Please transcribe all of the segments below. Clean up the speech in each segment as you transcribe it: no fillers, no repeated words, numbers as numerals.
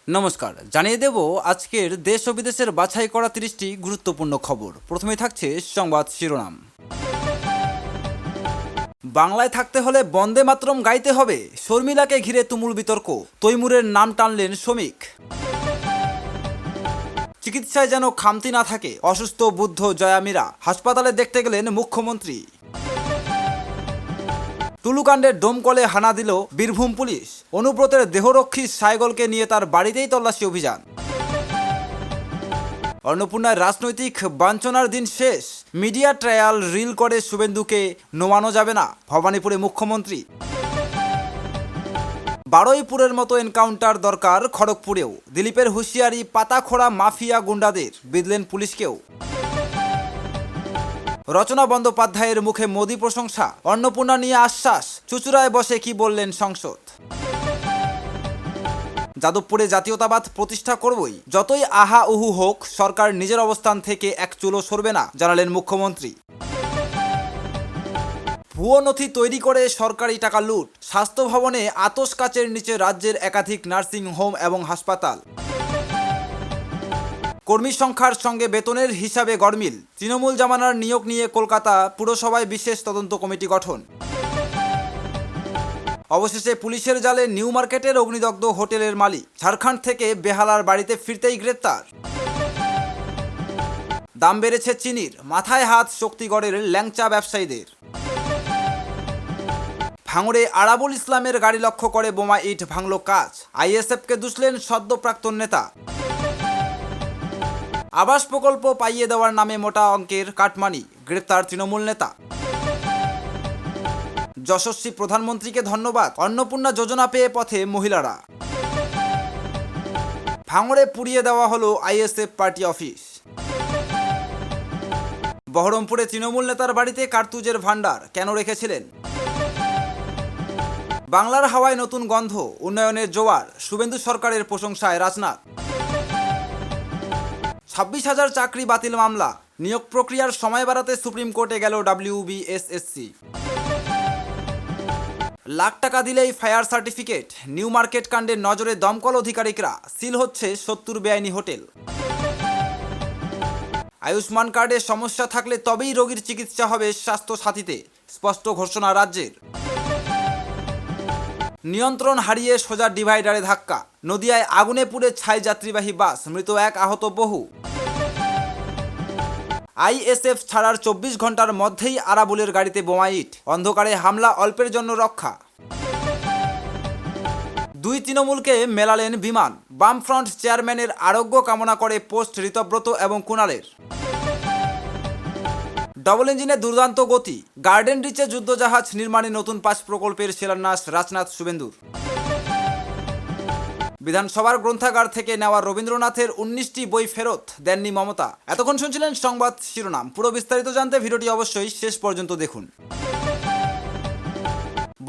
নমস্কার, জানিয়ে দেব আজকের দেশ ও বিদেশের বাছাই করা 30টি গুরুত্বপূর্ণ খবর। প্রথমেই থাকছে সংবাদ শিরোনাম। বাংলায় থাকতে হলে বন্দে মাতরম গাইতে হবে, শর্মিলাকে ঘিরে তুমুল বিতর্ক, তৈমুরের নাম টানলেন শ্রমিক। চিকিৎসায় যেন খামতি না থাকে, অসুস্থ বুদ্ধ জয়া মীরা, হাসপাতালে দেখতে গেলেন মুখ্যমন্ত্রী। টুলুকাণ্ডের ডোমকলে হানা দিল বীরভূম পুলিশ, অনুব্রতের দেহরক্ষী সাইগলকে নিয়ে তার বাড়িতেই তল্লাশি অভিযান। অন্নপূর্ণার রাজনৈতিক বাঞ্ছনার দিন শেষ, মিডিয়া ট্রায়াল রিল করে শুভেন্দুকে নোমানো যাবে না, ভবানীপুরে মুখ্যমন্ত্রী। বারুইপুরের মতো এনকাউন্টার দরকার খড়গপুরেও, দিলীপের হুঁশিয়ারি, পাতাখোড়া মাফিয়া গুন্ডাদের, বিঁধলেন পুলিশকেও। রচনা বন্দ্যোপাধ্যায়ের মুখে মোদি প্রশংসা, অন্নপূর্ণা নিয়ে আশ্বাস, চুচুড়ায় বসে কি বললেন সংসদ। যাদবপুরে জাতীয়তাবাদ প্রতিষ্ঠা করবই, যতই আহা উহু হোক, সরকার নিজের অবস্থান থেকে এক চুলও সরবে না, জানালেন মুখ্যমন্ত্রী। ভুয়ো নথি তৈরি করে সরকারি টাকা লুট, স্বাস্থ্য ভবনে আতশ কাচের নিচে রাজ্যের একাধিক নার্সিং হোম এবং হাসপাতাল। কর্মী সংখ্যার সঙ্গে বেতনের হিসাবে গড়মিল, তৃণমূল জামানার নিয়োগ নিয়ে কলকাতা পুরসভায় বিশেষ তদন্ত কমিটি গঠন। অবশেষে পুলিশের জালে নিউ মার্কেটের অগ্নিদগ্ধ হোটেলের মালিক, ঝাড়খণ্ড থেকে বেহালার বাড়িতে ফিরতেই গ্রেপ্তার। দাম বেড়েছে চিনির, মাথায় হাত শক্তিগড়ের ল্যাংচা ব্যবসায়ীদের। ভাঙড়ে আরাবুল ইসলামের গাড়ি লক্ষ্য করে বোমা ইট ভাঙল কাজ, আইএসএফকে দুষলেন সদ্য প্রাক্তন নেতা। আবাস প্রকল্প পাইয়ে দেওয়ার নামে মোটা অঙ্কের কাটমানি, গ্রেপ্তার তৃণমূল নেতা। যশস্বী প্রধানমন্ত্রীকে ধন্যবাদ, অন্নপূর্ণা যোজনা পেয়ে পথে মহিলারা। ভাঙড়ে পুড়িয়ে দেওয়া হলো আইএসএফ পার্টি অফিস। বহরমপুরে তৃণমূল নেতার বাড়িতে কার্তুজের ভান্ডার কেন রেখেছিলেন? বাংলার হাওয়ায় নতুন গন্ধ, উন্নয়নের জোয়ার, শুভেন্দু সরকারের প্রশংসায় রাজনাথ। 26,000 চাকরি বাতিল মামলা, নিয়োগ প্রক্রিয়ার সময় বাড়াতে সুপ্রিম কোর্টে গেল WBSSC। লাখ টাকা দিলেই ফায়ার সার্টিফিকেট, নিউ মার্কেট কাণ্ডের নজরে দমকল আধিকারিকরা, সিল হচ্ছে 70 বেআইনি হোটেল। আয়ুষ্মান কার্ডে সমস্যা থাকলে তবেই রোগীর চিকিৎসা হবে স্বাস্থ্য সাথীতে, স্পষ্ট ঘোষণা রাজ্যের। নিয়ন্ত্রণ হারিয়ে সোজা ডিভাইডারে ধাক্কা, নদিয়ায় আগুনে পুড়ে ছাই যাত্রীবাহী বাস, মৃত এক, আহত বহু। আইএসএফ ছাড়ার 24 ঘন্টার মধ্যেই আরাবুলের গাড়িতে বোমা ইট, অন্ধকারে হামলা অল্পের জন্য রক্ষা। দুই তৃণমূলকে মেলালেন বিমান, বামফ্রন্ট চেয়ারম্যানের আরোগ্য কামনা করে পোস্ট ঋতব্রত এবং কুণালের। ডবল ইঞ্জিনে দুর্দান্ত গতি, গার্ডেন রিচে যুদ্ধজাহাজ নির্মাণে নতুন 5 প্রকল্পের শিলান্যাস রাজনাথ শুভেন্দুর। বিধানসভার গ্রন্থাগার থেকে নেওয়া রবীন্দ্রনাথের 19টি বই ফেরত দেননি মমতা। এতক্ষণ শুনছিলেন সংবাদ শিরোনাম, পুরো বিস্তারিত জানতে ভিডিওটি অবশ্যই শেষ পর্যন্ত দেখুন।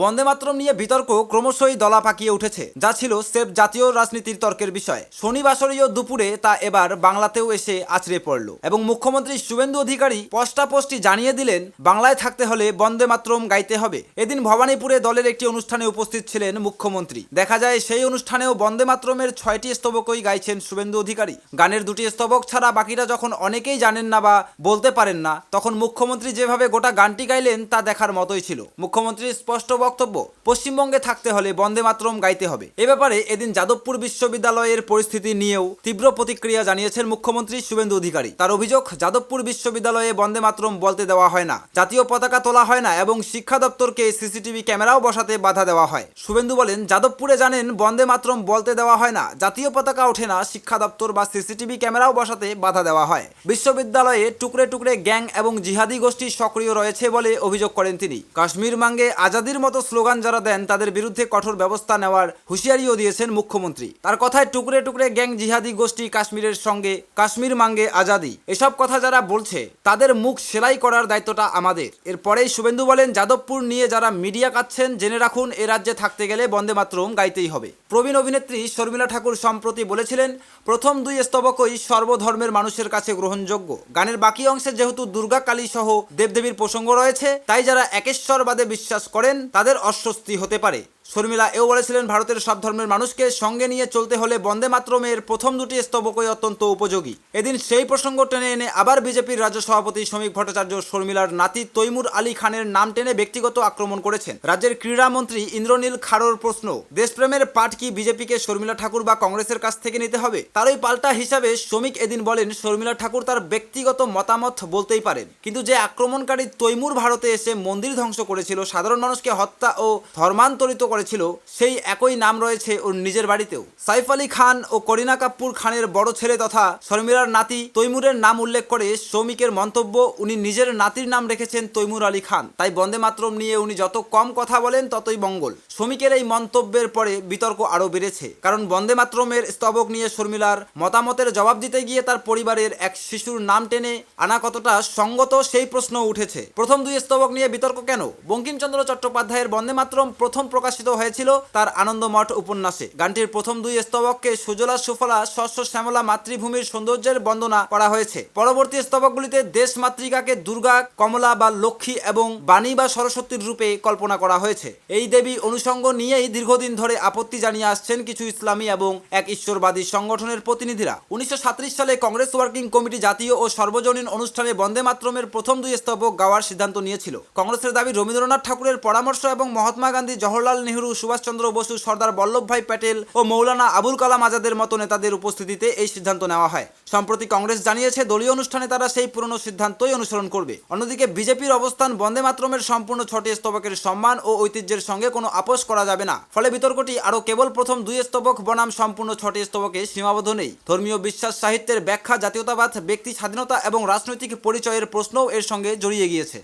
বন্দে মাতরম নিয়ে বিতর্ক ক্রমশই দলা পাকিয়ে উঠেছে, যা ছিল সেফ জাতীয় রাজনীতির তর্কের বিষয়। শনিবাসরীয় দুপুরে তা এবার বাংলাতেও এসে আছড়ে পড়ল এবং মুখ্যমন্ত্রী শুভেন্দু অধিকারী স্পষ্টাস্পষ্টি জানিয়ে দিলেন, বাংলায় থাকতে হলে বন্দে মাতরম গাইতে হবে। এদিন ভবানীপুরে দলের একটি অনুষ্ঠানে উপস্থিত ছিলেন মুখ্যমন্ত্রী। দেখা যায় সেই অনুষ্ঠানেও বন্দে মাতরমের 6টি স্তবকই গাইছেন শুভেন্দু অধিকারী। গানের 2টি স্তবক ছাড়া বাকিরা যখন অনেকেই জানেন না বা বলতে পারেন না, তখন মুখ্যমন্ত্রী যেভাবে গোটা গানটি গাইলেন তা দেখার মতোই ছিল। মুখ্যমন্ত্রীর স্পষ্ট বক্তব্য, পশ্চিমবঙ্গে থাকতে হলে বন্দে মাতরম গাইতে হবে। এ ব্যাপারে এদিন যাদবপুর বিশ্ববিদ্যালয়ের পরিস্থিতি নিয়েও তীব্র প্রতিক্রিয়া জানিয়েছেন মুখ্যমন্ত্রী শুভেন্দু অধিকারী। তার অভিযোগ, যাদবপুর বিশ্ববিদ্যালয়ে বন্দে মাতরম বলতে দেওয়া হয় না, জাতীয় পতাকা তোলা হয় না এবং শিক্ষা দপ্তরকে সিসিটিভি ক্যামেরাও বসাতে বাধা দেওয়া হয়। শুভেন্দু বলেন, যাদবপুরে জানেন বন্দে মাতরম বলতে দেওয়া হয় না, জাতীয় পতাকা ওঠে না, শিক্ষা দপ্তর বা সিসিটিভি ক্যামেরাও বসাতে বাধা দেওয়া হয়। বিশ্ববিদ্যালয়ে টুকরে টুকরে গ্যাং এবং জিহাদি গোষ্ঠী সক্রিয় রয়েছে বলে অভিযোগ করেন তিনি। কাশ্মীর মাঙ্গে আজাদির মতো স্লোগান যারা দেন তাদের বিরুদ্ধে কঠোর ব্যবস্থা নেওয়ার হুঁশিয়ারিও দিয়েছেন মুখ্যমন্ত্রী। তার কথায়, টুকরে টুকরে গ্যাং, জিহাদি গোষ্ঠী, কাশ্মীরের সঙ্গে কাশ্মীর মাঙ্গে আজাদি, এসব কথা যারা বলছে তাদের মুখ সেলাই করার দায়িত্বটা আমাদের। এরপরেই শুভেন্দু বলেন, যাদবপুর নিয়ে যারা মিডিয়া কাটছেন জেনে রাখুন, এ রাজ্যে থাকতে গেলে বন্দে মাতরম গাইতেই হবে। প্রবীণ অভিনেত্রী শর্মিলা ঠাকুর সম্প্রতি বলেছিলেন, প্রথম 2 স্তবকই সর্বধর্মের মানুষের কাছে গ্রহণযোগ্য। গানের বাকি অংশে যেহেতু দুর্গা, কালী সহ দেবদেবীর প্রসঙ্গ রয়েছে, তাই যারা একেশ্বরবাদে বিশ্বাস করেন তাদের অস্বস্তি হতে পারে। শর্মিলা এও বলেছিলেন, ভারতের সব ধর্মের মানুষকে সঙ্গে নিয়ে চলতে হলে বন্দে মাতরমের প্রথম দুটি স্তবকই অত্যন্ত উপযোগী। এদিন সেই প্রসঙ্গ টেনে এনে আবার বিজেপির রাজ্য সভাপতি শ্রমিক ভট্টাচার্য শর্মিলার নাতি তৈমুর আলী খানের নাম টেনে ব্যক্তিগত আক্রমণ করেছেন। রাজ্যের ক্রীড়ামন্ত্রী ইন্দ্রনীল খাড়োর প্রশ্ন, দেশপ্রেমের পাঠ কি বিজেপিকে শর্মিলা ঠাকুর বা কংগ্রেসের কাছ থেকে নিতে হবে? তারই পাল্টা হিসাবে শ্রমিক এদিন বলেন, শর্মিলা ঠাকুর তার ব্যক্তিগত মতামত বলতেই পারেন, কিন্তু যে আক্রমণকারী তৈমুর ভারতে এসে মন্দির ধ্বংস করেছিল, সাধারণ মানুষকে হত্যা ও ধর্মান্তরিত করেছিল, সেই একই নাম রয়েছে ওর নিজের বাড়িতেও। সাইফ আলী খান ও করিনা কাপুর খানের বড় ছেলে তথা শর্মিলার নাতি তৈমুরের নাম উল্লেখ করে শ্রমিকের মন্তব্য, উনি নিজের নাতির নাম রেখেছেন তৈমুর আলী খান, তাই বন্দে মাতরম নিয়ে উনি যত কম কথা বলেন ততই মঙ্গল। শ্রমিকের এই মন্তব্যের পরে বিতর্ক আরও বেড়েছে, কারণ বন্দে মাতরমের স্তবক নিয়ে শর্মিলার মতামতের জবাব দিতে গিয়ে তার পরিবারের এক শিশুর নাম টেনে আনা কতটা সঙ্গত সেই প্রশ্ন উঠেছে। প্রথম দুই স্তবক নিয়ে বিতর্ক কেন? বঙ্কিমচন্দ্র চট্টোপাধ্যায়ের বন্দে মাতরম প্রথম প্রকাশিত হয়েছিল তার আনন্দমঠ উপন্যাসে। গানটির প্রথম দুই স্তবককে সুজলা সুফলা শস্য শ্যামলা মাতৃভূমির সৌন্দর্যের বন্দনা করা হয়েছে। পরবর্তী স্তবকগুলিতে দেশ মাতৃকাকে দুর্গা, কমলা বা লক্ষ্মী এবং বাণী বা সরস্বতীর রূপে কল্পনা করা হয়েছে। এই দেবী অনুষঙ্গ নিয়েই দীর্ঘদিন ধরে আপত্তি জানিয়ে আসছেন কিছু ইসলামী এবং এক ঈশ্বরবাদী সংগঠনের প্রতিনিধিরা। 1937 সালে কংগ্রেস ওয়ার্কিং কমিটি জাতীয় ও সর্বজনীন অনুষ্ঠানে বন্দে মাতরমের প্রথম দুই স্তবক গাওয়ার সিদ্ধান্ত নিয়েছিল। কংগ্রেসের দাবি, রবীন্দ্রনাথ ঠাকুরের পরামর্শ এবং মহাত্মা গান্ধী, জওহরলাল নেহরু, সুভাষচন্দ্র বসু, সর্দার বল্লভভাই প্যাটেল ও মৌলানা আবুল কালাম আজাদের মতো নেতাদের উপস্থিতিতে এই সিদ্ধান্ত নেওয়া হয়। সম্প্রতি কংগ্রেস জানিয়েছে দলীয় অনুষ্ঠানে তারা সেই পুরনো সিদ্ধান্তই অনুসরণ করবে। অন্যদিকে বিজেপির অবস্থান, বন্দে মাতরমের সম্পূর্ণ 6টি স্তবকের সম্মান ও ঐতিহ্যের সঙ্গে কোনো আপোষ করা যাবে না। ফলে বিতর্কটি আরও কেবল প্রথম দুই স্তবক বনাম সম্পূর্ণ 6টি স্তবকে সীমাবদ্ধ নেই। ধর্মীয় বিশ্বাস, সাহিত্যের ব্যাখ্যা, জাতীয়তাবাদ, ব্যক্তি স্বাধীনতা এবং রাজনৈতিক পরিচয়ের প্রশ্নও এর সঙ্গে জড়িয়ে গিয়েছে।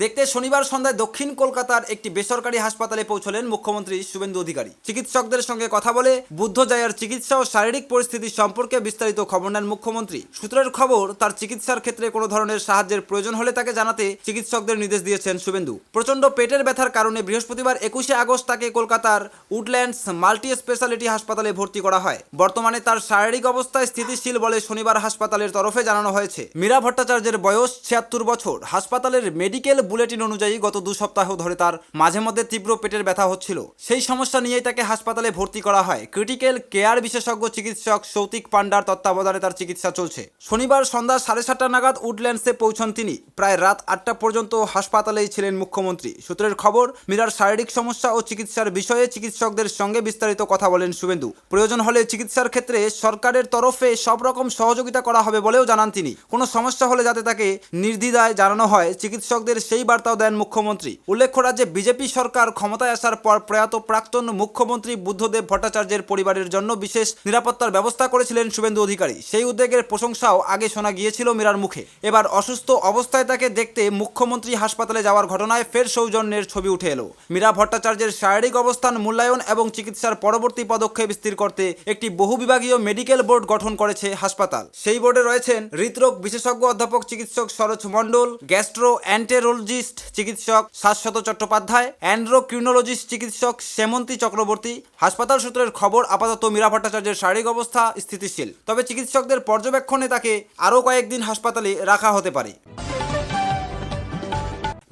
দেখতে শনিবার সন্ধ্যায় দক্ষিণ কলকাতার একটি বেসরকারি হাসপাতালে পৌঁছলেন মুখ্যমন্ত্রী শুভেন্দু অধিকারী। চিকিৎসকদের সঙ্গে কথা বলে বুদ্ধজায়ার চিকিৎসা ও শারীরিক পরিস্থিতি সম্পর্কে বিস্তারিত খবর নেন মুখ্যমন্ত্রী। সূত্রের খবর, তার চিকিৎসার ক্ষেত্রে কোনো ধরনের সাহায্যের প্রয়োজন হলে তাকে জানাতে চিকিৎসকদের নির্দেশ দিয়েছেন শুভেন্দু। প্রচণ্ড পেটের ব্যথার কারণে বৃহস্পতিবার 21শে আগস্ট তাকে কলকাতার উডল্যান্ডস মাল্টি স্পেশালিটি হাসপাতালে ভর্তি করা হয়। বর্তমানে তার শারীরিক অবস্থা স্থিতিশীল বলে শনিবার হাসপাতালের তরফে জানানো হয়েছে। মীরা ভট্টাচার্যের বয়স 76 বছর। হাসপাতালের মেডিকেল বুলেটিন অনুযায়ী গত 2 সপ্তাহ ধরে তার মাঝে মধ্যে তীব্র পেটের ব্যথা হচ্ছিল। সেই সমস্যা নিয়েই তাকে হাসপাতালে ভর্তি করা হয়। ক্রিটিক্যাল কেয়ার বিশেষজ্ঞ চিকিৎসক সৌতিক পান্ডার তত্ত্বাবধানে তার চিকিৎসা চলছে। শনিবার সন্ধ্যা 7:30 নাগাদ উডল্যান্ডসে পৌঁছন তিনি। প্রায় রাত 8টা পর্যন্ত হাসপাতালেই ছিলেন মুখ্যমন্ত্রী। সূত্রের খবর, মীরার শারীরিক সমস্যা ও চিকিৎসার বিষয়ে চিকিৎসকদের সঙ্গে বিস্তারিত কথা বলেন শুভেন্দু। প্রয়োজন হলে চিকিৎসার ক্ষেত্রে সরকারের তরফে সব রকম সহযোগিতা করা হবে বলেও জানান তিনি। কোনো সমস্যা হলে যাতে তাকে নির্দ্বিধায় জানানো হয়, চিকিৎসকদের সেই বার্তাও দেন মুখ্যমন্ত্রী। উল্লেখ্য, রাজ্যে বিজেপি সরকার ক্ষমতায় আসার পর প্রয়াত প্রাক্তন মুখ্যমন্ত্রী বুদ্ধদেব ভট্টাচার্যের পরিবারের জন্য বিশেষ নিরাপত্তার ব্যবস্থা করেছিলেন শুভেন্দু অধিকারী। সেই উদ্যোগের প্রশংসাও আগে শোনা গিয়েছিল মীরার মুখে। এবার অসুস্থ অবস্থায় তাকে দেখতে মুখ্যমন্ত্রী হাসপাতালে যাওয়ার ঘটনায় ফের সৌজন্যের ছবি উঠে এলো। মীরা ভট্টাচার্যের শারীরিক অবস্থান মূল্যায়ন এবং চিকিৎসার পরবর্তী পদক্ষেপ স্থির করতে একটি বহুবিভাগীয় মেডিকেল বোর্ড গঠন করেছে হাসপাতাল। সেই বোর্ডে রয়েছেন হৃদরোগ বিশেষজ্ঞ অধ্যাপক চিকিৎসক সরোজ মণ্ডল, গ্যাস্ট্রো এন্টেরোলজিস্ট চিকিৎসক শাশ্বত চট্টোপাধ্যায়, অ্যান্ড্রোক্রিনোলজিস্ট চিকিৎসক সেমন্তী চক্রবর্তী। হাসপাতাল সূত্রের খবর, আপাতত মীরা ভট্টাচার্যের শারীরিক অবস্থা স্থিতিশীল, তবে চিকিৎসকদের পর্যবেক্ষণে তাকে আরও কয়েকদিন হাসপাতালে রাখা হতে পারে।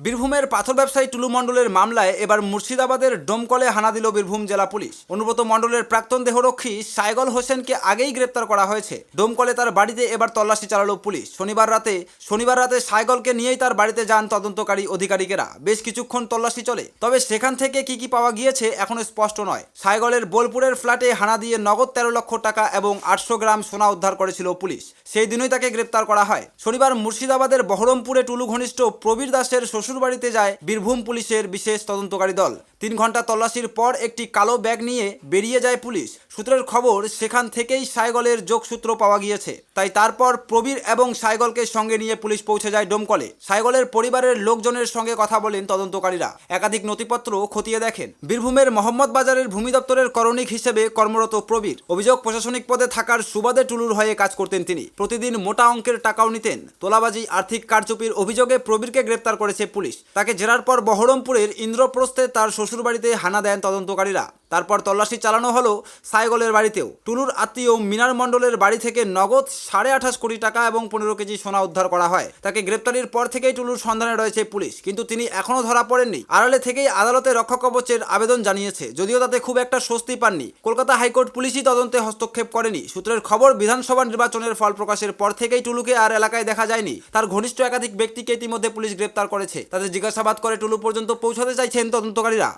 বীরভূমের পাথর ব্যবসায়ী টুলু মণ্ডলের মামলায় এবার মুর্শিদাবাদের ডোমকলে হানা দিল বীরভূম জেলা পুলিশ। অনুব্রত মণ্ডলের প্রাক্তন দেহরক্ষী সাইগল হোসেনকে আগেই গ্রেপ্তার করা হয়েছে। ডোমকলে তার বাড়িতে এবার তল্লাশি চালালো পুলিশ। শনিবার রাতে সাইগলকে নিয়েই তার বাড়িতে যান তদন্তকারী আধিকারিকেরা। বেশ কিছুক্ষণ তল্লাশি চলে, তবে সেখান থেকে কি পাওয়া গিয়েছে এখনো স্পষ্ট নয়। সাইগলের বোলপুরের ফ্ল্যাটে হানা দিয়ে নগদ 13 লক্ষ টাকা এবং 800 গ্রাম সোনা উদ্ধার করেছিল পুলিশ। সেই দিনই তাকে গ্রেপ্তার করা হয়। শনিবার মুর্শিদাবাদের বহরমপুরে টুলু ঘনিষ্ঠ প্রবীর দাসের শ্বশুর বাড়িতে যায় বীরভূম পুলিশের বিশেষ তদন্তকারী দল। 3 ঘন্টা তল্লাশির পর একটি কালো ব্যাগ নিয়ে বেরিয়ে যায় পুলিশ। সূত্রের খবর, সেখান থেকেই সাইগলের যোগসূত্র পাওয়া গিয়েছে। তাই তারপর প্রবীর এবং সাইগলকে সঙ্গে নিয়ে পুলিশ পৌঁছে যায় ডোমকলে। সাইগলের পরিবারের লোকজনের সঙ্গে কথা বলেন তদন্তকারীরা। একাধিক নথিপত্র খতিয়ে দেখেন। বীরভূমের মোহাম্মদ বাজারের ভূমি দপ্তরের করণিক হিসেবে কর্মরত প্রবীর। অভিযোগ, প্রশাসনিক পদে থাকার সুবাদে টুলুর হয়ে কাজ করতেন তিনি। প্রতিদিন মোটা অঙ্কের টাকাও নিতেন। তোলাবাজি, আর্থিক কারচুপির অভিযোগে প্রবীরকে গ্রেপ্তার করেছে পুলিশ। তাকে জেরার পর বহরমপুরের ইন্দ্রপ্রস্থে তার শ্বশুরবাড়িতে হানা দেন তদন্তকারীরা। তারপর তল্লাশি চালানো হলো সাইগলের বাড়িতেও। টুলুর আত্মীয় মিনার মণ্ডলের বাড়ি থেকে নগদ 28.5 কোটি টাকা এবং 15 কেজি সোনা উদ্ধার করা হয়। তাকে গ্রেপ্তারির পর থেকেই টুলুর সন্ধানে রয়েছে পুলিশ, কিন্তু তিনি এখনও ধরা পড়েননি। আড়ালে থেকেই আদালতে রক্ষাকবচের আবেদন জানিয়েছে, যদিও তাতে খুব একটা স্বস্তি পাননি। কলকাতা হাইকোর্ট পুলিশই তদন্তে হস্তক্ষেপ করেনি। সূত্রের খবর, বিধানসভা নির্বাচনের ফল প্রকাশের পর থেকেই টুলুকে আর এলাকায় দেখা যায়নি। তার ঘনিষ্ঠ একাধিক ব্যক্তিকে ইতিমধ্যে পুলিশ গ্রেপ্তার করেছে। তাদের জিজ্ঞাসাবাদ করে টুলু পর্যন্ত পৌঁছাতে চাইছেন তদন্তকারীরা।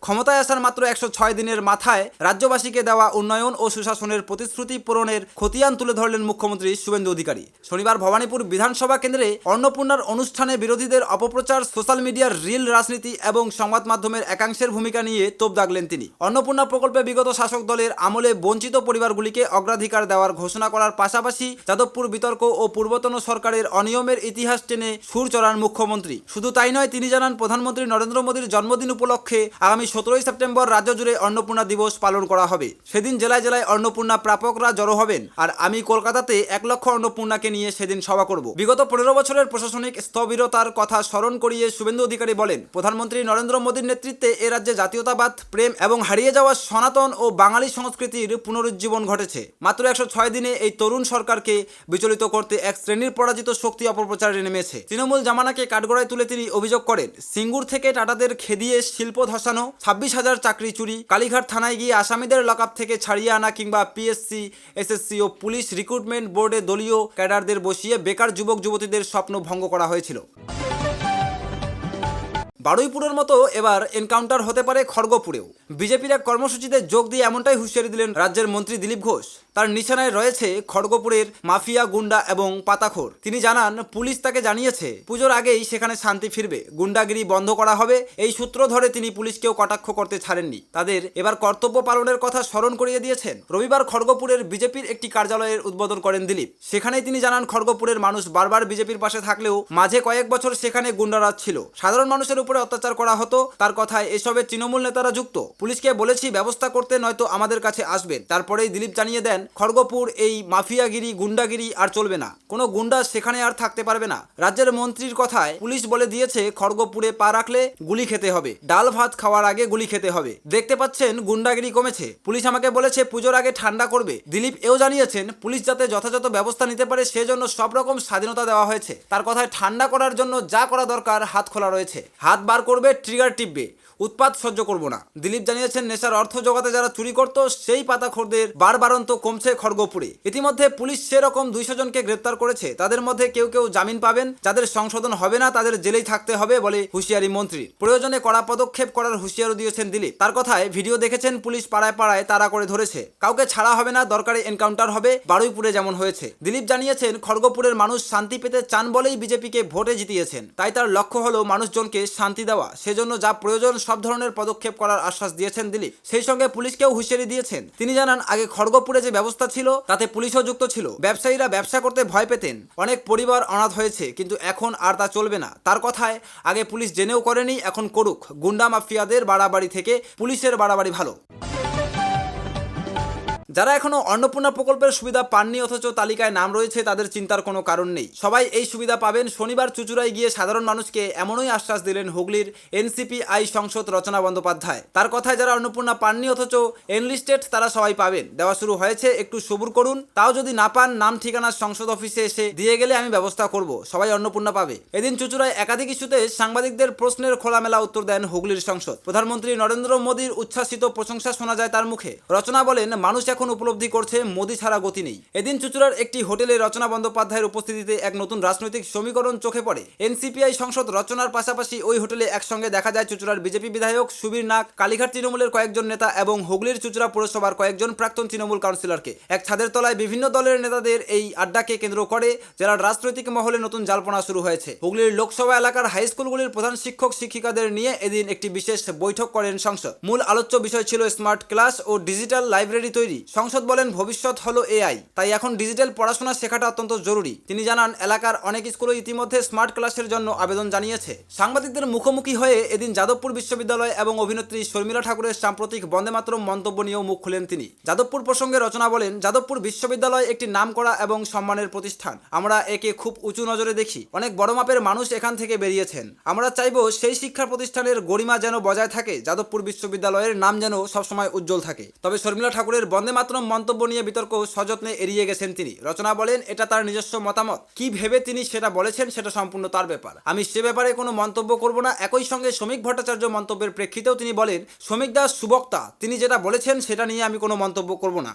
ক্ষমতায় আসার মাত্র 106 দিনের মাথায় রাজ্যবাসীকে দেওয়া উন্নয়ন ও সুশাসনের প্রতিশ্রুতি পূরণের খতিয়ান তুলে ধরলেন মুখ্যমন্ত্রী শুভেন্দু অধিকারী। শনিবার ভবানীপুর বিধানসভা কেন্দ্রে অন্নপূর্ণার অনুষ্ঠানে বিরোধীদের অপপ্রচার, সোশ্যাল মিডিয়ার রিল রাজনীতি এবং সংবাদ মাধ্যমের একাংশের ভূমিকা নিয়ে তোপ দাগলেন তিনি। অন্নপূর্ণা প্রকল্পে বিগত শাসক দলের আমলে বঞ্চিত পরিবারগুলিকে অগ্রাধিকার দেওয়ার ঘোষণা করার পাশাপাশি যাদবপুর বিতর্ক ও পূর্বতন সরকারের অনিয়মের ইতিহাস টেনে সুর চড়ান মুখ্যমন্ত্রী। শুধু তাই নয়, তিনি জানান প্রধানমন্ত্রী নরেন্দ্র মোদীর জন্মদিন উপলক্ষে আগামী 17 সেপ্টেম্বর রাজ্য জুড়ে অন্নপূর্ণা দিবস পালন করা হবে। সেদিন জেলায় জেলায় অন্নপূর্ণা প্রাপকরা জড়ো হবেন, আর আমি কলকাতাতে 1 লক্ষ অন্নপূর্ণাকে নিয়ে সেদিন সভা করব। বিগত 15 বছরের প্রশাসনিক স্থবিরতার কথা স্মরণ করিয়ে শুভেন্দু অধিকারী বলেন, প্রধানমন্ত্রী নরেন্দ্র মোদীর নেতৃত্বে এ রাজ্যে জাতীয়তাবাদ, প্রেম এবং হারিয়ে যাওয়া সনাতন ও বাঙালি সংস্কৃতির পুনরুজ্জীবন ঘটেছে। মাত্র 106 দিনে এই তরুণ সরকারকে বিচলিত করতে এক শ্রেণীর পরাজিত শক্তি অপপ্রচারে নেমেছে। তৃণমূল জামানাকে কাঠগড়ায় তুলে তিনি অভিযোগ করেন, সিঙ্গুর থেকে টাটাদের খেদিয়ে শিল্প ধসানো, 26,000 চাকরি চুরি, কালীঘাট থানায় গিয়ে আসামিদের লকআপ থেকে ছাড়িয়ে আনা কিংবা পিএসসি, এসএসসি ও পুলিশ রিক্রুটমেন্ট বোর্ডে দলীয় ক্যাডারদের বসিয়ে বেকার যুবক যুবতীদের স্বপ্ন ভঙ্গ করা হয়েছিল। বারুইপুরের মতো এবার এনকাউন্টার হতে পারে খড়গপুরেও। বিজেপির এক কর্মসূচিতে যোগ দিয়ে এমনটাই হুঁশিয়ারি দিলেন রাজ্যের মন্ত্রী দিলীপ ঘোষ। তার নিশানায় রয়েছে খড়গপুরের মাফিয়া, গুন্ডা এবং পাতাখোর। তিনি জানান, পুলিশ তাকে জানিয়েছে পুজোর আগেই সেখানে শান্তি ফিরবে, গুন্ডাগিরি বন্ধ করা হবে। এই সূত্র ধরে তিনি পুলিশকেও কটাক্ষ করতে ছাড়েননি, তাদের এবার কর্তব্য পালনের কথা স্মরণ করিয়ে দিয়েছেন। রবিবার খড়গপুরের বিজেপির একটি কার্যালয়ের উদ্বোধন করেন দিলীপ। সেখানেই তিনি জানান, খড়গপুরের মানুষ বারবার বিজেপির পাশে থাকলেও মাঝে কয়েক বছর সেখানে গুন্ডারাজ ছিল, সাধারণ মানুষের উপরে অত্যাচার করা হতো। তার কথায় এসবে তৃণমূল নেতারা যুক্ত। পুলিশকে বলেছি ব্যবস্থা করতে, নয়তো আমাদের কাছে আসবেন। তারপরেই দিলীপ জানিয়ে দেন, খড়গপুর এই মাফিয়াগিরি, গুন্ডাগিরি আর চলবে না, কোনো গুন্ডা সেখানে আর থাকতে পারবে না। রাজ্যের মন্ত্রীর কথায় পুলিশ বলে দিয়েছে, খড়গপুরে পা রাখলে গুলি খেতে হবে, ডাল ভাত খাওয়ার আগে গুলি খেতে হবে। দেখতে পাচ্ছেন গুন্ডাগিরি কমেছে। পুলিশ আমাকে বলেছে পুজোর আগে ঠান্ডা করবে। দিলীপ এও জানিয়েছেন, পুলিশ যাতে যথাযথ ব্যবস্থা নিতে পারে সেজন্য সব রকম স্বাধীনতা দেওয়া হয়েছে। তার কথায় ঠান্ডা করার জন্য যা করা দরকার হাত খোলা রয়েছে, হাত বার করবে, ট্রিগার টিপবে, উৎপাত সহ্য করব না। দিলীপ জানিয়েছেন, নেশার অর্থ জোগাতে যারা চুরি করত সেই পাতাখোরদের বারবারন্ত কমছে খড়গপুরে। ইতিমধ্যে পুলিশ সেরকম 200 জনকে গ্রেপ্তার করেছে। তাদের মধ্যে কেউ কেউ জামিন পাবেন, যাদের সংশোধন হবে না তাদের জেলেই থাকতে হবে বলে হুঁশিয়ারি মন্ত্রী। প্রয়োজনে কড়া পদক্ষেপ করার হুঁশিয়ারও দিয়েছেন দিলীপ। তার কথায় ভিডিও দেখেছেন, পুলিশ পাড়ায় পাড়ায় তাড়া করে ধরেছে, কাউকে ছাড়া হবে না, দরকারে এনকাউন্টার হবে, বারুইপুরে যেমন হয়েছে। দিলীপ জানিয়েছেন, খড়গপুরের মানুষ শান্তি পেতে চান বলেই বিজেপিকে ভোটে জিতিয়েছেন। তাই তার লক্ষ্য হলো মানুষজনকে শান্তি দেওয়া। সেজন্য যা প্রয়োজন সব ধরনের পদক্ষেপ করার আশ্বাস দিয়েছেন দিলীপ। সেই সঙ্গে পুলিশকেও হুঁশিয়ারি দিয়েছেন। তিনি জানান, আগে খড়গপুরে যে ব্যবস্থা ছিল তাতে পুলিশও যুক্ত ছিল। ব্যবসায়ীরা ব্যবসা করতে ভয় পেতেন, অনেক পরিবার অনাথ হয়েছে, কিন্তু এখন আর তা চলবে না। তার কথায়, আগে পুলিশ জেনেও করেনি, এখন করুক। গুন্ডা মাফিয়াদের বাড়াবাড়ি থেকে পুলিশের বাড়াবাড়ি ভালো। যারা এখনো অন্নপূর্ণা প্রকল্পের সুবিধা পাননি অথচ তালিকায় নাম রয়েছে, তাদের চিন্তার কোনো কারণ নেই। সবাই এই সুবিধা পাবেন। শনিবার চুঁচুড়ায় গিয়ে সাধারণ মানুষকে এমনই আশ্বাস দিলেন হুগলির এনসিপিআই সাংসদ রচনা বন্দ্যোপাধ্যায়। তার কথায়, যারা অন্নপূর্ণা পাননি অথচ এনলিস্টেড তারা সবাই পাবেন। দেওয়া শুরু হয়েছে, একটু সবুর করুন। তাও যদি না পান, নাম ঠিকানা সংসদ অফিসে এসে দিয়ে গেলে আমি ব্যবস্থা করব, সবাই অন্নপূর্ণা পাবে। এদিন চুঁচুড়ায় একাধিক ইস্যুতে সাংবাদিকদের প্রশ্নের খোলামেলা উত্তর দেন হুগলির সাংসদ। প্রধানমন্ত্রী নরেন্দ্র মোদীর উচ্ছ্বাসিত প্রশংসা শোনা যায় তার মুখে। রচনা বলেন, মানুষ এখন উপলব্ধি করছে মোদী ছাড়া গতি নেই। এদিন চুঁচুড়ার একটি হোটেলে রচনা বন্দ্যোপাধ্যায়ের উপস্থিতিতে এক নতুন রাজনৈতিক সমীকরণ চোখে পড়ে। এনসিপিআই সাংসদ রচনার পাশাপাশি ওই হোটেলে একসঙ্গে দেখা যায় চুঁচুড়ার বিজেপি বিধায়ক সুবীর নাগ, কালীঘাট তৃণমূলের কয়েকজন নেতা এবং হুগলির চুঁচুড়া পুরসভার কয়েকজন প্রাক্তন তৃণমূল কাউন্সিলরকে। এক ছাদের তলায় বিভিন্ন দলের নেতাদের এই আড্ডাকে কেন্দ্র করে জেলার রাজনৈতিক মহলে নতুন জল্পনা শুরু হয়েছে। হুগলির লোকসভা এলাকার হাই স্কুলগুলির প্রধান শিক্ষক শিক্ষিকাদের নিয়ে এদিন একটি বিশেষ বৈঠক করেন সাংসদ। মূল আলোচ্য বিষয় ছিল স্মার্ট ক্লাস ও ডিজিটাল লাইব্রেরি তৈরি। সংসদ বলেন ভবিষ্যৎ হলো এআই, তাই এখন ডিজিটাল পড়াশোনা শেখাটা অত্যন্ত জরুরি। তিনি জানান এলাকার অনেক স্কুলে ইতিমধ্যে স্মার্ট ক্লাসের জন্য আবেদন জানিয়েছে। সাংবাদিকদের মুখোমুখি হয়ে এদিন যাদবপুর বিশ্ববিদ্যালয় এবং অভিনেত্রী শর্মিলা ঠাকুরের সাম্প্রতিক বন্দে মাতরম মন্তব্য নিয়েও মুখ খুলেন তিনি। যাদবপুর প্রসঙ্গে রচনা বলেন, যাদবপুর বিশ্ববিদ্যালয় একটি নামকরা এবং সম্মানের প্রতিষ্ঠান। আমরা একে খুব উঁচু নজরে দেখি। অনেক বড় মাপের মানুষ এখান থেকে বেরিয়েছেন। আমরা চাইব সেই শিক্ষা প্রতিষ্ঠানের গরিমা যেন বজায় থাকে, যাদবপুর বিশ্ববিদ্যালয়ের নাম যেন সবসময় উজ্জ্বল থাকে। তবে শর্মিলা ঠাকুরের বন্দে মাতরম মন্তব্য নিয়ে বিতর্ক সযত্নে এড়িয়ে গেছেন তিনি। রচনা বলেন, এটা তার নিজস্ব মতামত, কি ভেবে তিনি সেটা বলেছেন সেটা সম্পূর্ণ তার ব্যাপার, আমি সে ব্যাপারে কোনো মন্তব্য করব না। একই সঙ্গে শ্রমিক ভট্টাচার্য মন্তব্যের প্রেক্ষিতেও তিনি বলেন, শ্রমিক দাস সুবক্তা, তিনি যেটা বলেছেন সেটা নিয়ে আমি কোনো মন্তব্য করব না।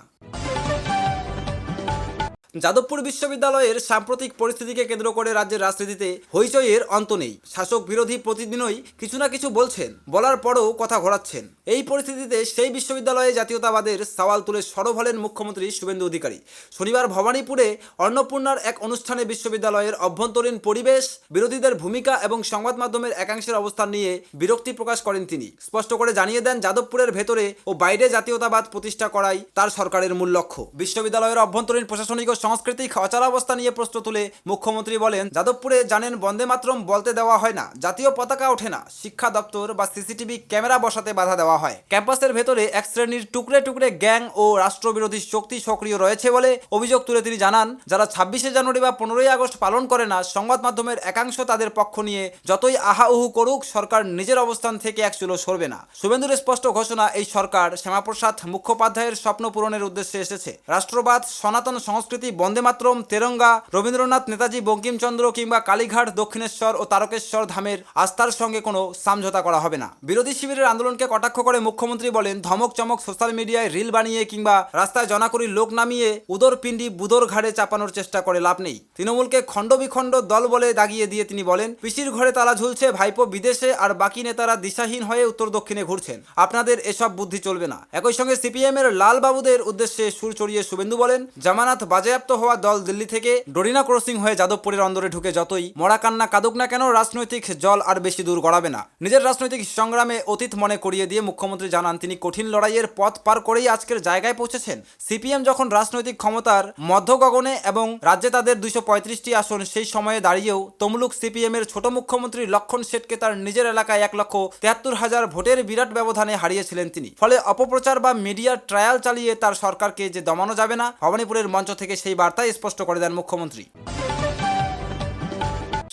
যাদবপুর বিশ্ববিদ্যালয়ের সাম্প্রতিক পরিস্থিতিকে কেন্দ্র করে রাজ্যের রাজনীতিতে হইচইয়ের অন্ত নেই। শাসক বিরোধী প্রতিদিনই কিছু না কিছু বলছেন, বলার পরও কথা ঘোরাচ্ছেন। এই পরিস্থিতিতে সেই বিশ্ববিদ্যালয়ে জাতীয়তাবাদের সওয়াল তুলে সরব হলেন মুখ্যমন্ত্রী শুভেন্দু অধিকারী। শনিবার ভবানীপুরে অন্নপূর্ণার এক অনুষ্ঠানে বিশ্ববিদ্যালয়ের অভ্যন্তরীণ পরিবেশ, বিরোধীদের ভূমিকা এবং সংবাদ মাধ্যমের একাংশের অবস্থান নিয়ে বিরক্তি প্রকাশ করেন তিনি। স্পষ্ট করে জানিয়ে দেন, যাদবপুরের ভেতরে ও বাইরে জাতীয়তাবাদ প্রতিষ্ঠা করাই তার সরকারের মূল লক্ষ্য। বিশ্ববিদ্যালয়ের অভ্যন্তরীণ প্রশাসনিক সাংস্কৃতিক অচলাবস্থা নিয়ে প্রশ্ন তুলে মুখ্যমন্ত্রী বলেন, যাদবপুরে জানেন বন্দে মাতরম বলতে দেওয়া হয় না, জাতীয় পতাকা ওঠে না, শিক্ষা দপ্তর বা সিসিটিভি ক্যামেরা বসাতে বাধা দেওয়া হয়। ক্যাম্পাসের ভেতরে এক শ্রেণীর টুকরে টুকরে গ্যাং ও রাষ্ট্রবিরোধী শক্তি সক্রিয় রয়েছে বলে অভিযোগ তুলে তিনি জানান, যারা 26শে জানুয়ারি বা 15ই আগস্ট পালন করে না, সংবাদ মাধ্যমের একাংশ তাদের পক্ষ নিয়ে যতই আহাউহু করুক, সরকার নিজের অবস্থান থেকে এক চুলো সরবে না। শুভেন্দুর স্পষ্ট ঘোষণা, এই সরকার শ্যামাপ্রসাদ মুখোপাধ্যায়ের স্বপ্ন পূরণের উদ্দেশ্যে এসেছে। রাষ্ট্রবাদ, সনাতন সংস্কৃতি, বন্দে মাতরম, তেরঙ্গা, রবীন্দ্রনাথ, নেতাজি, বঙ্কিমচন্দ্র কিংবা কালীঘাট, দক্ষিণেশ্বর ও তারকেশ্বর ধামের আস্থার সঙ্গে কোনো সমঝোতা করা হবে না। বিরোধী শিবিরের আন্দোলনকে কটাক্ষ করে মুখ্যমন্ত্রী বলেন, ধমক চমক সোশ্যাল মিডিয়ায় রিল বানিয়ে কিংবা রাস্তায় জনাকরি লোক নামিয়ে উদর পিণ্ডি বুদর ঘাড়ে চাপানোর চেষ্টা করে লাভ নেই। তৃণমূলকে খণ্ড বিখণ্ড দল বলে দাগিয়ে দিয়ে তিনি বলেন, পিসির ঘরে তালা ঝুলছে, ভাইপো বিদেশে, আর বাকি নেতারা দিশাহীন হয়ে উত্তর দক্ষিণে ঘুরছেন। আপনাদের এসব বুদ্ধি চলবে না। একই সঙ্গে সিপিএম এর লালবাবুদের উদ্দেশ্যে সুর চড়িয়ে শুভেন্দু বলেন, জামানত বাজেয়াপ্ত হওয়া দল দিল্লি থেকে ডরিনা ক্রসিং হয়ে যাদবপুরের অন্দরে ঢুকে যতই মরা কান্না কাঁদুক না কেন, রাজনৈতিক জল আর বেশি দূর গড়াবে না। নিজের রাজনৈতিক সংগ্রামে অতীত মনে করিয়ে দিয়ে মুখ্যমন্ত্রী জানান, তিনি কঠিন লড়াইয়ের পথ পার করেই আজকের জায়গায় পৌঁছেছেন। সিপিএম যখন রাজনৈতিক ক্ষমতার মধ্য গগনে এবং রাজ্যে তাদের 235টি আসন, সেই সময়ে দাঁড়িয়েও তমলুক সিপিএম এর ছোট মুখ্যমন্ত্রী লক্ষণ শেঠকে তার নিজের এলাকায় 1,73,000 ভোটের বিরাট ব্যবধানে হারিয়েছিলেন তিনি। ফলে অপপ্রচার বা মিডিয়ার ট্রায়াল চালিয়ে তার সরকারকে যে দমানো যাবে না, ভবানীপুরের মঞ্চ থেকে সেই বার্তাই স্পষ্ট করে দেন মুখ্যমন্ত্রী।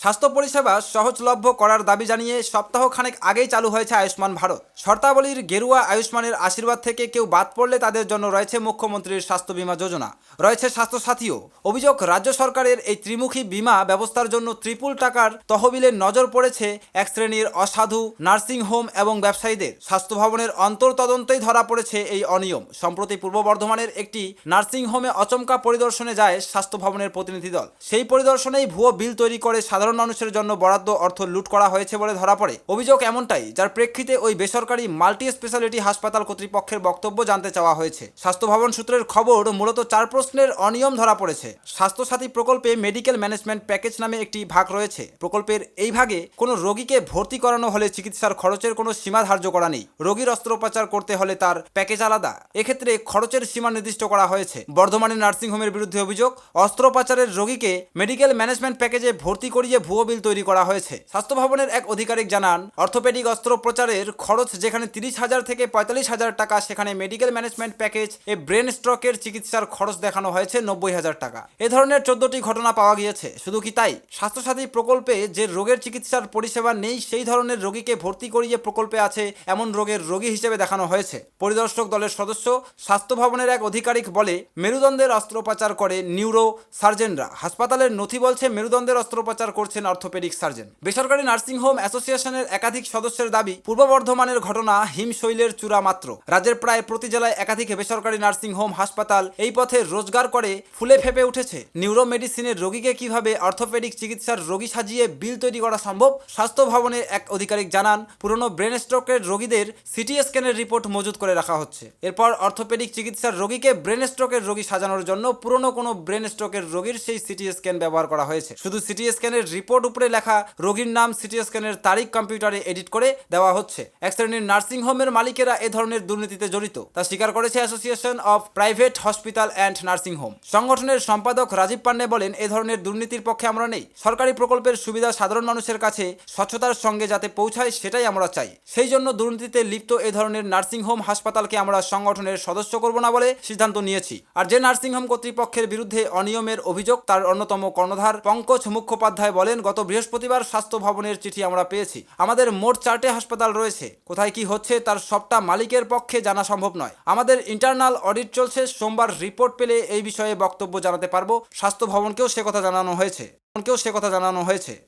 স্বাস্থ্য পরিষেবা সহজলভ্য করার দাবি জানিয়ে সপ্তাহখানেক আগেই চালু হয়েছে আয়ুষ্মান ভারত। শর্তাবলীর গেরুয়া আয়ুষ্মানের আশীর্বাদ থেকে কেউ বাদ পড়লে তাদের জন্য রয়েছে মুখ্যমন্ত্রীর স্বাস্থ্য বীমা যোজনা, রয়েছে স্বাস্থ্যসাথীও। অভিযোগ, রাজ্য সরকারের এই ত্রিমুখী বীমা ব্যবস্থার জন্য ত্রিপুল টাকার তহবিলের নজর পড়েছে এক শ্রেণীর অসাধু নার্সিং হোম এবং ব্যবসায়ীদের। স্বাস্থ্য ভবনের অন্তর্তদন্তেই ধরা পড়েছে এই অনিয়ম। সম্প্রতি পূর্ব বর্ধমানের একটি নার্সিং হোমে অচমকা পরিদর্শনে যায় স্বাস্থ্য ভবনের প্রতিনিধি দল। সেই পরিদর্শনেই ভুয়ো বিল তৈরি করে সাধারণ মানুষের জন্য বরাদ্দ অর্থ লুট করা হয়েছে বলে ধরা পড়ে। অভিযোগ এমনটাই, যার প্রেক্ষিতে ওই বেসরকারি মাল্টি স্পেশালিটি হাসপাতাল কর্তৃপক্ষের বক্তব্য জানতে চাওয়া হয়েছে। স্বাস্থ্য ভবন সূত্রের খবর, মূলত 4 প্রশ্নের অনিয়ম ধরা পড়েছে। স্বাস্থ্যসাথী প্রকল্পে মেডিকেল ম্যানেজমেন্ট প্যাকেজ নামে একটি ভাগ রয়েছে। প্রকল্পের এই ভাগে কোনো রোগীকে ভর্তি করানো হলে চিকিৎসার খরচের কোনো সীমা ধার্য করা নেই। রোগীর অস্ত্রোপচার করতে হলে তার প্যাকেজ আলাদা, এক্ষেত্রে খরচের সীমা নির্দিষ্ট করা হয়েছে। বর্ধমানের নার্সিংহোমের বিরুদ্ধে অভিযোগ, অস্ত্রোপচারের রোগীকে মেডিকেল ম্যানেজমেন্ট প্যাকেজে ভর্তি করিয়ে ভুয়ো বিল তৈরি করা হয়েছে। স্বাস্থ্য ভবনের এক আধিকারিক জানান, অর্থোপেডিক অস্ত্রোপচারের খরচ যেখানে 30,000 থেকে 45,000 টাকা, সেখানে মেডিকেল ম্যানেজমেন্ট প্যাকেজ ব্রেন স্ট্রোকের চিকিৎসার খরচ দেখানো হয়েছে 90,000 টাকা। এ ধরনের 14টি ঘটনা পাওয়া গিয়েছে। শুধু কি তাই, স্বাস্থ্যসাথী প্রকল্পে যে রোগের চিকিৎসার পরিষেবা নেই, সেই ধরনের রোগীকে ভর্তি করিয়ে প্রকল্পে আছে এমন রোগের রোগী হিসেবে দেখানো হয়েছে। পরিদর্শক দলের সদস্য স্বাস্থ্য ভবনের এক আধিকারিক বলে, মেরুদণ্ডের অস্ত্রোপচার করে নিউরো সার্জনরা। হাসপাতালের নথি বলছে মেরুদণ্ডের অস্ত্রোপচার করছেন অর্থোপেডিক সার্জন। বেসরকারি নার্সিং হোম অ্যাসোসিয়েশনের একাধিক সদস্যের দাবি, পূর্ব বর্ধমানের ঘটনা হিমশৈলের চূড়া মাত্র। রাজ্যের প্রায় প্রতি জেলায় একাধিক বেসরকারি নার্সিং হোম হাসপাতাল এই পথে রোজগার করে ফুলে ফেপে উঠেছে। নিউরো মেডিসিনের রোগীকে কিভাবে অর্থোপেডিক চিকিৎসার রোগী সাজিয়ে বিল তৈরি করা সম্ভব? স্বাস্থ্য ভবনের এক আধিকারিক জানান, পুরনো ব্রেন স্ট্রোকের রোগীদের সিটি স্ক্যানের রিপোর্ট মজুত করে রাখা হচ্ছে। এরপর অর্থোপেডিক চিকিৎসার রোগীকে ব্রেন স্ট্রোকের রোগী সাজানোর জন্য পুরনো কোনো ব্রেন স্ট্রোকের রোগীর সেই সিটি স্ক্যান ব্যবহার করা হয়েছে। শুধু সিটি স্ক্যানের রিপোর্ট উপরে লেখা রোগীর নাম, সিটি স্ক্যানের তারিখ কম্পিউটারে এডিট করে দেওয়া হচ্ছে। এক শ্রেণীর নার্সিং হোমের মালিকেরা এ ধরনের দুর্নীতিতে জড়িত তা স্বীকার করেছে association of private hospital and nursing home. সংগঠনের সম্পাদক রাজীব পান্ডে বলেন, এ ধরনের দুর্নীতির পক্ষে আমরা নেই। সরকারি প্রকল্পের সুবিধা সাধারণ মানুষের কাছে স্বচ্ছতার সঙ্গে যাতে পৌঁছায় সেটাই আমরা চাই। সেই জন্য দুর্নীতিতে লিপ্ত এ ধরনের নার্সিং হোম হাসপাতালকে আমরা সংগঠনের সদস্য করব না বলে সিদ্ধান্ত নিয়েছি। আর যে নার্সিং হোম কর্তৃপক্ষের বিরুদ্ধে অনিয়মের অভিযোগ, তার অন্যতম কর্ণধার পঙ্কজ মুখোপাধ্যায় বলেন, গত বৃহস্পতিবার স্বাস্থ্য ভবনের চিঠি আমরা পেয়েছি। আমাদের মোট 4টে হাসপাতাল রয়েছে, কোথায় কি হচ্ছে তার সবটা মালিকের পক্ষে জানা সম্ভব নয়। আমাদের ইন্টারনাল অডিট চলছে, সোমবার রিপোর্ট পেলে এই বিষয়ে বক্তব্য জানাতে পারবো। স্বাস্থ্য ভবনকেও সে কথা জানানো হয়েছে।